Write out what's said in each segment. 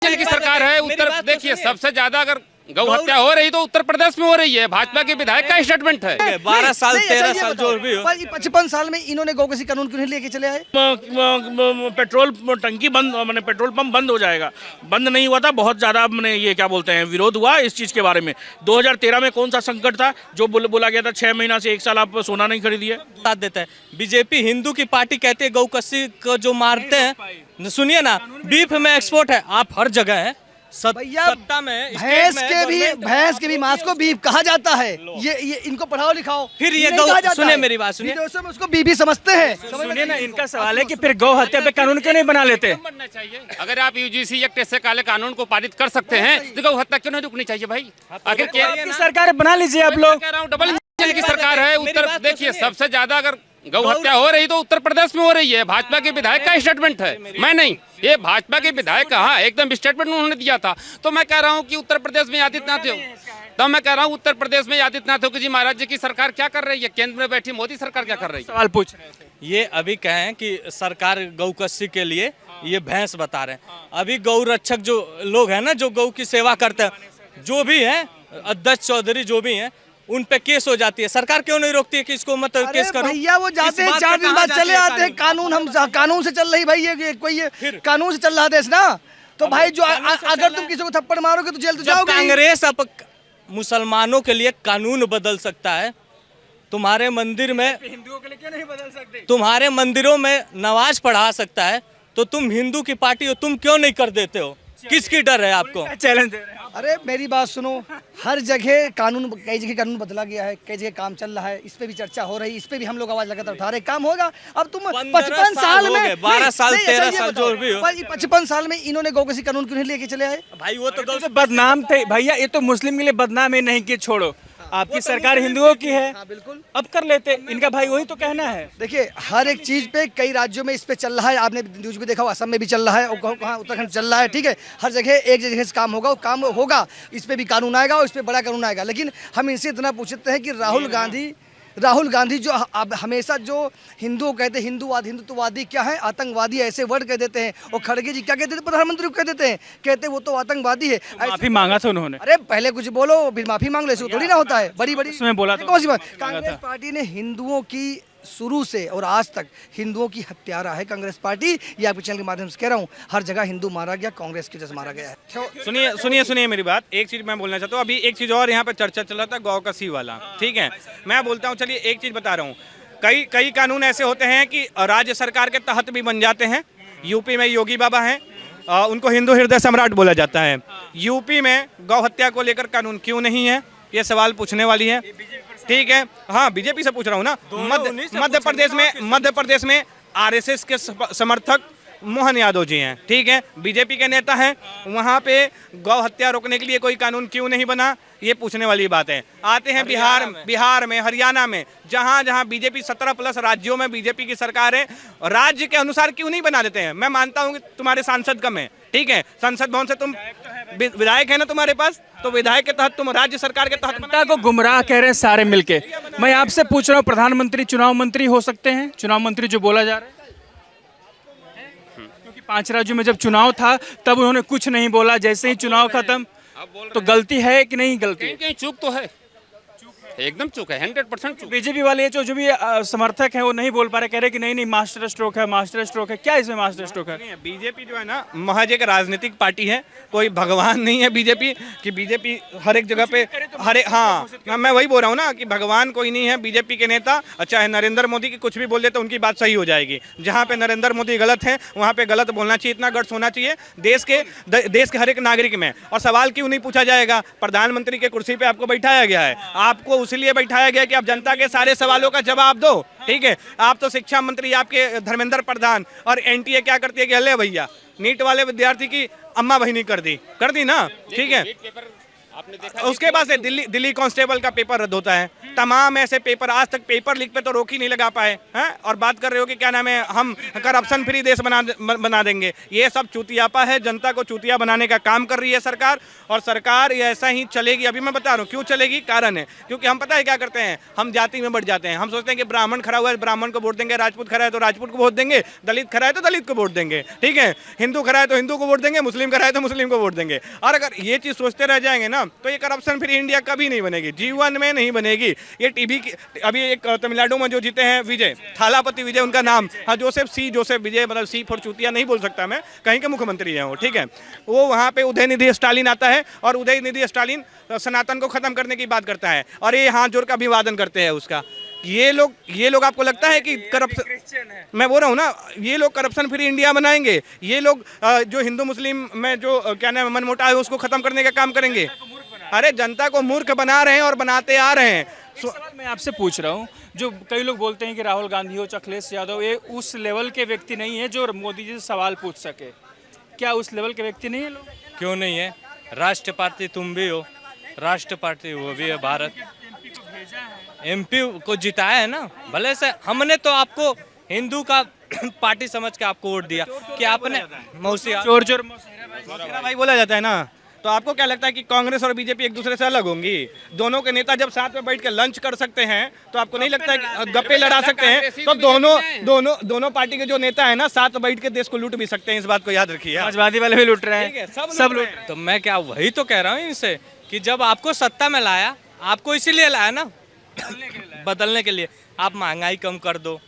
की सरकार है उत्तर, देखिए सबसे ज्यादा अगर गौ हत्या हो रही तो उत्तर प्रदेश में हो रही है। भाजपा के विधायक का स्टेटमेंट है। 12 साल 13 साल जो भी हो, 55 साल में इन्होंने गौ किसी कानून क्यों नहीं लेके चले आए? पेट्रोल टंकी बंद, मैंने पेट्रोल पंप बंद हो जाएगा, बंद नहीं हुआ था। बहुत ज्यादा मैंने ये क्या बोलते हैं विरोध हुआ इस चीज के बारे में। 2013 में कौन सा संकट था जो बोला गया था 6 महीना से 1 साल आप सोना नहीं खरीदिए। साथ देता है बीजेपी हिंदू की पार्टी कहते हैं गौ कस्सी को जो मारते हैं, सुनिए ना, बीफ में एक्सपोर्ट है, आप हर जगह है सत्ता में, भैंस के भी मांस को बीफ कहा जाता है। ये इनको पढ़ाओ लिखाओ। फिर ये गौ, सुनिए मेरी बात सुनिए, विदेशों में उसको बीबी समझते हैं। सुनिए ना, इनका सवाल है कि फिर गौ हत्या पे कानून क्यों नहीं बना लेते? बनना चाहिए। अगर आप यूजीसी एक्ट ऐसे काले कानून को पारित कर सकते हैं तो गौ हत्या क्यों नहीं रुकनी चाहिए भाई? आखिर की सरकार बना लीजिए आप लोग। कह रहा हूँ डबल इंजन की सरकार है उत्तर, देखिए सबसे ज्यादा अगर गौ हत्या हो रही तो उत्तर प्रदेश में हो रही है। भाजपा के विधायक का स्टेटमेंट है, मैं नहीं। ये भाजपा के विधायक कहा एकदम स्टेटमेंट उन्होंने दिया था। तो मैं कह रहा हूँ कि उत्तर प्रदेश में आदित्यनाथ उत्तर प्रदेश में आदित्यनाथ योगी जी महाराज जी की सरकार क्या कर रही है? केंद्र में बैठी मोदी सरकार क्या कर रही है? सवाल पूछ रहे थे। ये अभी कहें कि सरकार गौ कस्सी के लिए ये भैंस बता रहे हैं। अभी गौ रक्षक जो लोग हैं ना, जो गौ की सेवा करते हैं, जो भी है अध्यक्ष चौधरी जो भी हैं, उन पे केस हो जाती है। सरकार क्यों नहीं रोकती है कि इसको मत केस करो? भैया वो जाते हैं 4 दिन बाद चले आते हैं। कानून हम कानून से चल रही भाई, ये कोई कानून से चल रहा देश ना। तो भाई जो अगर तुम किसी को थप्पड़ मारोगे तो जेल तो जाओगे। कांग्रेस अब मुसलमानों के लिए कानून बदल सकता है, तुम्हारे मंदिर में हिंदुओं के लिए क्यों नहीं बदल सकते? तुम्हारे मंदिरों में नमाज पढ़ा सकता है, तो तुम हिंदू की पार्टी हो, तुम क्यों नहीं कर देते हो? किसकी डर है आपको? चैलेंज दे रहे हैं। अरे मेरी बात सुनो, हर जगह कानून, कई जगह कानून बदला गया है, कई जगह काम चल रहा है। इस पे भी चर्चा हो रही है, इस पे भी हम लोग आवाज लगातार उठा रहे। काम होगा। अब तुम 55 साल में 12 साल 13 साल जो भी हो, 55 साल में इन्होंने गौ किसी कानून क्यों नहीं लेके चले आए? भाई वो तो गौ से बदनाम थे भैया, ये तो मुस्लिम के लिए बदनाम है नहीं कि छोड़ो, आपकी सरकार हिंदुओं की है। हाँ बिल्कुल, अब कर लेते इनका भाई, वही तो कहना है। देखिए हर एक चीज पे कई राज्यों में इस पे चल रहा है। आपने न्यूज भी देखा, असम में भी चल रहा है और कहाँ उत्तराखंड चल रहा है। ठीक है, हर जगह एक जगह से काम होगा। इस पे भी कानून आएगा और इस पे बड़ा कानून आएगा। लेकिन हम इनसे इतना पूछते हैं कि राहुल गांधी जो अब हमेशा जो हिंदुओं कहते हैं हिंदुत्ववादी क्या है, आतंकवादी ऐसे वर्ड कह देते हैं। और खड़गे जी क्या कहते थे, प्रधानमंत्री को कह देते हैं, कहते वो तो आतंकवादी है। माफी मांगा था उन्होंने। अरे पहले कुछ बोलो फिर माफी मांग लो, ऐसे थोड़ी ना होता है। बड़ी उसमें बोला था। कौन सी बात? कांग्रेस पार्टी ने हिंदुओं की शुरू से और आज तक हिंदुओं की हत्यारा है कांग्रेस पार्टी। ये आपके चैनल के माध्यम से कह रहा हूँ, हर जगह हिंदू मारा गया, कांग्रेस की वजह से मारा गया है। सुनिए मेरी बात। एक चीज मैं बोलना चाहता हूँ। अभी एक चीज और यहाँ पे चर्चा चल रहा था, गौ कसी वाला। ठीक है, मैं बोलता हूँ, चलिए एक चीज बता रहा हूँ। कई कानून ऐसे होते हैं कि राज्य सरकार के तहत भी बन जाते हैं। यूपी में योगी बाबा हैं, उनको हिंदू हृदय सम्राट बोला जाता है। यूपी में गौ हत्या को लेकर कानून क्यों नहीं है, ये सवाल पूछने वाली है। ठीक है, हाँ बीजेपी से पूछ रहा हूँ ना। मध्य प्रदेश में आरएसएस के समर्थक मोहन यादव जी हैं। ठीक है, बीजेपी के नेता हैं। वहाँ पे गौ हत्या रोकने के लिए कोई कानून क्यों नहीं बना, ये पूछने वाली बात है। आते हैं बिहार में, हरियाणा में, जहाँ बीजेपी 17+ राज्यों में बीजेपी की सरकार है, राज्य के अनुसार क्यों नहीं बना देते हैं? मैं मानता हूँ कि तुम्हारे सांसद कम है। ठीक है, संसद भवन से तुम विधायक है ना तुम्हारे पास, तो विधायक के तहत तुम राज्य सरकार के तहत जनता को गुमराह कह रहे हैं सारे मिलके। मैं आपसे पूछ रहा हूँ, प्रधानमंत्री चुनाव मंत्री हो सकते हैं? चुनाव मंत्री जो बोला जा रहा है, क्योंकि 5 राज्यों में जब चुनाव था तब उन्होंने कुछ नहीं बोला, जैसे ही चुनाव खत्म। तो गलती है कि नहीं गलती? कहीं चूक तो है, एकदम चूक है, 100% चूक। बीजेपी वाले जो भी समर्थक हैं वो नहीं बोल पा रहे, कह रहे कि नहीं मास्टर स्ट्रोक है। क्या इसमें मास्टर स्ट्रोक है? बीजेपी जो है ना, महज एक राजनीतिक पार्टी है, कोई भगवान नहीं है बीजेपी। कि बीजेपी हर एक जगह पे हाँ मैं वही बोल रहा हूँ ना कि भगवान कोई नहीं है बीजेपी के नेता। चाहे नरेंद्र मोदी की कुछ भी बोल दे तो उनकी बात सही हो जाएगी। जहाँ पे नरेंद्र मोदी गलत है वहाँ पे गलत बोलना चाहिए। इतना गट्स होना चाहिए देश के हर एक नागरिक में। और सवाल क्यों नहीं पूछा जाएगा? प्रधानमंत्री के कुर्सी पे आपको बैठाया गया है, आपको इसलिए बैठाया गया कि आप जनता के सारे सवालों का जवाब दो। ठीक है, आप तो शिक्षा मंत्री, आपके धर्मेंद्र प्रधान, और एनटीए क्या करती है कि अले भैया नीट वाले विद्यार्थी की अम्मा बहिनी कर दी ना। ठीक है, आपने देखा उसके बाद से दिल्ली कांस्टेबल का पेपर रद्द होता है। तमाम ऐसे पेपर, आज तक पेपर लीक पे तो रोक ही नहीं लगा पाए हैं, और बात कर रहे हो कि क्या नाम है, हम करप्शन फ्री देश बना देंगे। ये सब चूतियापा है, जनता को चूतिया बनाने का काम कर रही है सरकार, और सरकार ये ऐसा ही चलेगी। अभी मैं बता रहा हूँ क्यों चलेगी, कारण है क्योंकि हम पता है क्या करते हैं, हम जाति में बढ़ जाते हैं। हम सोचते हैं कि ब्राह्मण खड़ा हुआ है, ब्राह्मण को वोट देंगे, राजपूत खड़ा है तो राजपूत को वोट देंगे, दलित खड़ा है तो दलित को वोट देंगे, ठीक है, हिंदू खड़ा है तो हिंदू को वोट देंगे, मुस्लिम खड़ा है तो मुस्लिम को वोट देंगे। और अगर ये चीज़ सोचते रह जाएंगे ना तो ये करप्शन फ्री इंडिया कभी नहीं बनेगी, जीवन में नहीं बनेगी। ये टीवी की अभी एक तमिलनाडु में जो जीते हैं विजय थालापति विजय उनका नाम, हाँ जोसेफ विजय, मतलब सी फॉर चूतिया नहीं बोल सकता मैं, कहीं के मुख्यमंत्री हैं वो, ठीक है। वो वहाँ पे उदयनिधि स्टालिन आता है और उदयनिधि स्टालिन सनातन को खत्म करने की बात करता है और ये हाथ जोड़ का अभिवादन करते हैं उसका। ये लोग आपको लगता है कि करप्शन, मैं बोल रहा हूँ ना, ये लोग करप्शन फ्री इंडिया बनाएंगे, ये लोग जो हिंदू मुस्लिम में जो क्या नाम मनमुटाव है उसको खत्म करने का काम करेंगे। अरे जनता को मूर्ख बना रहे हैं और बनाते आ रहे हैं। एक सवाल मैं आपसे पूछ रहा हूँ, जो कई लोग बोलते हैं कि राहुल गांधी हो, अखिलेश यादव, ये उस लेवल के व्यक्ति नहीं है जो मोदी जी से सवाल पूछ सके, क्या उस लेवल के व्यक्ति नहीं है लोग? क्यों नहीं है? राष्ट्र पार्टी तुम भी हो, राष्ट्र पार्टी वो भी है भारत। एमपी को जिताया है ना, भले से हमने तो आपको हिंदू का पार्टी समझ के आपको वोट दिया कि आपने मौसी चोर मेरा भाई बोला जाता है ना। तो आपको क्या लगता है कि कांग्रेस और बीजेपी एक दूसरे से अलग होंगी? दोनों के नेता जब साथ में बैठ के लंच कर सकते हैं तो आपको नहीं लगता है कि गप्पे लड़ा सकते हैं? तो दोनों पार्टी के जो नेता है ना साथ बैठ के देश को लूट भी सकते हैं, इस बात को याद रखिए। समाजवादी वाले भी लूट रहे हैं, सब लूट रहे हैं। तो मैं क्या वही तो कह रहा हूँ इनसे कि जब आपको सत्ता में लाया, आपको इसीलिए लाया ना, बदलने के लिए। आप महंगाई कम कर दो,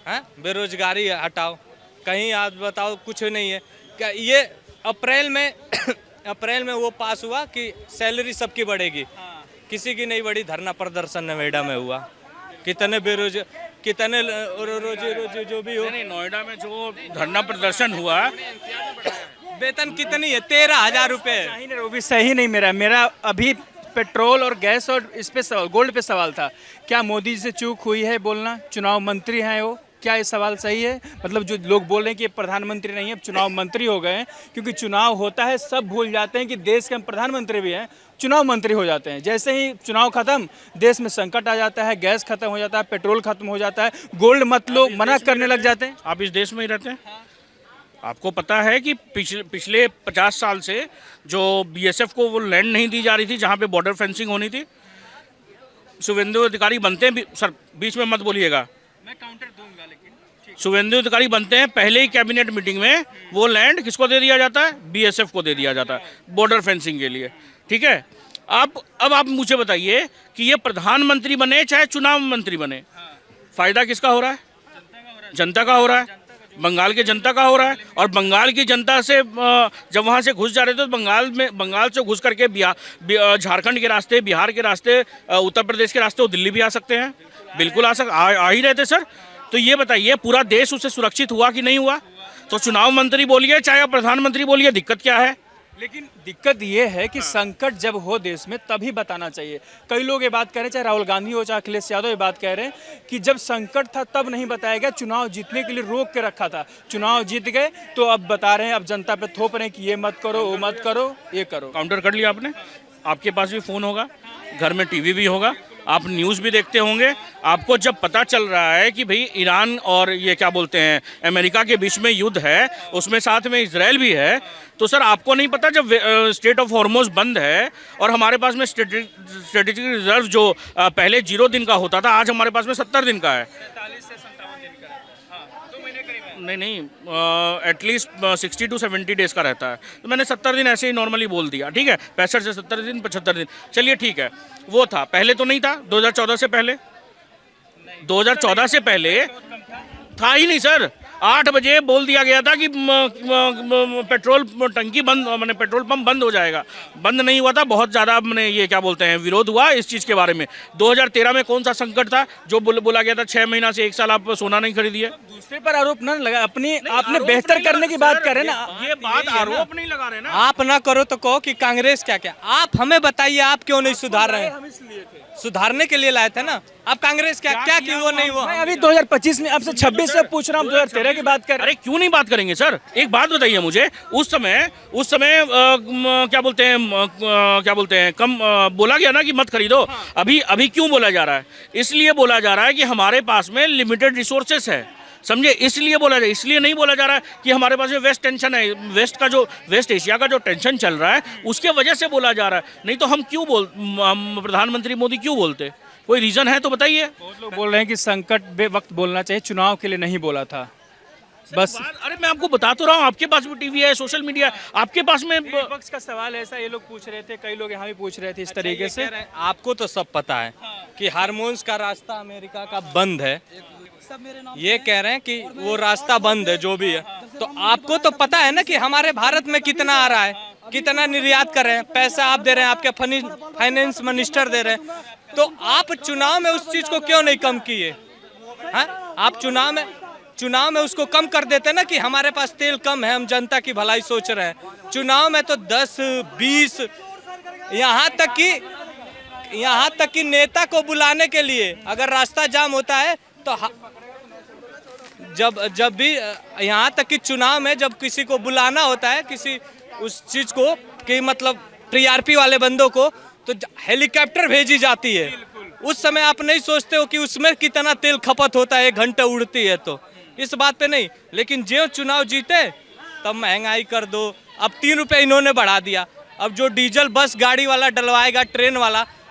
हैं, बेरोजगारी हटाओ, कहीं आज बताओ कुछ नहीं है क्या? ये अप्रैल में वो पास हुआ कि सैलरी सबकी बढ़ेगी, किसी की नहीं बढ़ी। धरना प्रदर्शन नोएडा में हुआ, कितने कितने रोजी जो भी हो। नहीं, नोएडा में जो धरना प्रदर्शन हुआ, वेतन कितनी है? 13,000 रुपये। वो भी सही नहीं। मेरा अभी पेट्रोल और गैस और इस पे सवाल, गोल्ड पे सवाल था, क्या मोदी जी से चूक हुई है बोलना? चुनाव मंत्री हैं वो, क्या ये सवाल सही है? मतलब जो लोग बोल रहे हैं कि प्रधानमंत्री नहीं है, अब चुनाव मंत्री हो गए हैं, क्योंकि चुनाव होता है सब भूल जाते हैं कि देश के हम प्रधानमंत्री भी हैं, चुनाव मंत्री हो जाते हैं। जैसे ही चुनाव खत्म, देश में संकट आ जाता है, गैस खत्म हो जाता है, पेट्रोल खत्म हो जाता है, गोल्ड मत लो मना करने लग जाते हैं। आप इस देश में ही रहते हैं, आपको पता है कि पिछले 50 साल से जो बीएसएफ को वो लैंड नहीं दी जा रही थी जहाँ पे बॉर्डर फेंसिंग होनी थी, शुभेंदु अधिकारी बनते हैं, सर बीच में मत बोलिएगा, मैं काउंटर दूंगा, लेकिन शुभेंदु अधिकारी बनते हैं, पहले ही कैबिनेट मीटिंग में वो लैंड किसको दे दिया जाता है? बीएसएफ को दे दिया जाता है बॉर्डर फेंसिंग के लिए, ठीक है। अब आप मुझे बताइए कि ये प्रधानमंत्री बने चाहे चुनाव मंत्री बने, फायदा किसका हो रहा है? जनता का हो रहा है, बंगाल की जनता का हो रहा है। और बंगाल की जनता से जब वहाँ से घुस जा रहे थे तो बंगाल से घुस करके झारखंड के रास्ते, बिहार के रास्ते, उत्तर प्रदेश के रास्ते वो दिल्ली भी आ सकते हैं, बिल्कुल आ ही रहे थे सर। तो ये बताइए पूरा देश उससे सुरक्षित हुआ कि नहीं हुआ? तो चुनाव मंत्री बोलिए चाहे प्रधानमंत्री बोलिए, दिक्कत क्या है? लेकिन दिक्कत ये है कि संकट जब हो देश में तभी बताना चाहिए। कई लोग ये बात कह रहे हैं, चाहे राहुल गांधी हो चाहे अखिलेश यादव, ये बात कह रहे हैं कि जब संकट था तब नहीं बताया गया, चुनाव जीतने के लिए रोक के रखा था, चुनाव जीत गए तो अब बता रहे हैं, अब जनता पे थोप रहे हैं कि ये मत करो, वो मत करो, ये करो। काउंटर कर लिया आपने, आपके पास भी फ़ोन होगा, घर में टीवी भी होगा, आप न्यूज़ भी देखते होंगे। आपको जब पता चल रहा है कि भाई ईरान और ये क्या बोलते हैं अमेरिका के बीच में युद्ध है, उसमें साथ में इजराइल भी है, तो सर आपको नहीं पता जब स्टेट ऑफ हॉर्मोज बंद है और हमारे पास में स्ट्रेटेजिक रिजर्व जो पहले 0 दिन का होता था, आज हमारे पास में 70 दिन का है, नहीं एटलीस्ट 60 to 70 डेज़ का रहता है, तो मैंने 70 दिन ऐसे ही नॉर्मली बोल दिया, ठीक है। 65 से 70 दिन, 75 दिन, चलिए ठीक है। वो था पहले, तो नहीं था 2014 से पहले, 2014 से पहले था ही नहीं सर। 8 बजे बोल दिया गया था कि पेट्रोल टंकी बंद, मैंने पेट्रोल पंप बंद हो जाएगा, बंद नहीं हुआ था। बहुत ज़्यादा मैंने ये क्या बोलते हैं विरोध हुआ इस चीज़ के बारे में। 2013 में कौन सा संकट था जो बोला गया था 6 महीना से 1 साल आप सोना नहीं खरीदिए? दूसरे पर आरोप न लगा, अपनी आपने बेहतर करने की बात कर रहे हैं ना। ये बात आरोप नहीं लगा रहे ना। आप ना करो तो कहो कि कांग्रेस क्या क्या, आप हमें बताइए आप क्यों नहीं सुधार रहे हैं? सुधारने के लिए लाए थे ना आप। कांग्रेस क्या क्या की वो नहीं वो। मैं अभी 2025 में आपसे 26 से पूछ रहा हूँ, 2013 की बात कर रहे अरे क्यों नहीं बात करेंगे सर? एक बात बताइए मुझे, उस समय क्या बोलते हैं कम बोला गया ना कि मत खरीदो। अभी क्यों बोला जा रहा है? इसलिए बोला जा रहा है कि हमारे पास में लिमिटेड रिसोर्सेस है, समझे? इसलिए बोला जाए, इसलिए नहीं बोला जा रहा है कि हमारे पास में वेस्ट टेंशन है, वेस्ट एशिया का जो टेंशन चल रहा है उसके वजह से बोला जा रहा है। नहीं तो हम प्रधानमंत्री मोदी क्यों बोलते? कोई रीजन है तो बताइए। बहुत लोग बोल रहे हैं कि संकट बे वक्त बोलना चाहिए, चुनाव के लिए नहीं बोला था बस। अरे मैं आपको बता तो रहा हूँ, आपके पास भी टीवी है, सोशल मीडिया है, आपके पास में विपक्ष का सवाल ऐसा ये लोग पूछ रहे थे, कई लोग यहाँ भी पूछ रहे थे इस तरीके से। आपको तो सब पता है कि हार्मोन्स का रास्ता अमेरिका का बंद है, ये कह रहे हैं कि वो रास्ता बंद है जो भी है। तो आपको तो पता है ना कि हमारे भारत में कितना आ रहा है, कितना निर्यात कर रहे हैं, पैसा आप दे रहे हैं, आपके फाइनेंस मिनिस्टर दे रहे हैं। तो आप चुनाव में उस चीज को क्यों नहीं कम किए? हाँ, आप चुनाव में उसको कम कर देते ना कि हमारे पास तेल कम है, हम जनता की भलाई सोच रहे हैं। चुनाव में तो 10-20 यहाँ तक कि नेता को बुलाने के लिए अगर रास्ता जाम होता है तो जब भी यहाँ तक कि चुनाव में जब किसी को बुलाना होता है, किसी उस चीज को कि मतलब टीआरपी वाले बंदों को, तो हेलीकॉप्टर भेजी जाती है। उस समय आप नहीं सोचते हो कि उसमें कितना तेल खपत होता है, 1 घंटे उड़ती है, तो इस बात पे नहीं। लेकिन जो चुनाव जीते तब महंगाई कर दो। अब 3 रुपए इन्होंने बढ़ा दिया। अब जो डीजल बस गाड़ी वाला डलवाएगा, ट्रेन वाला,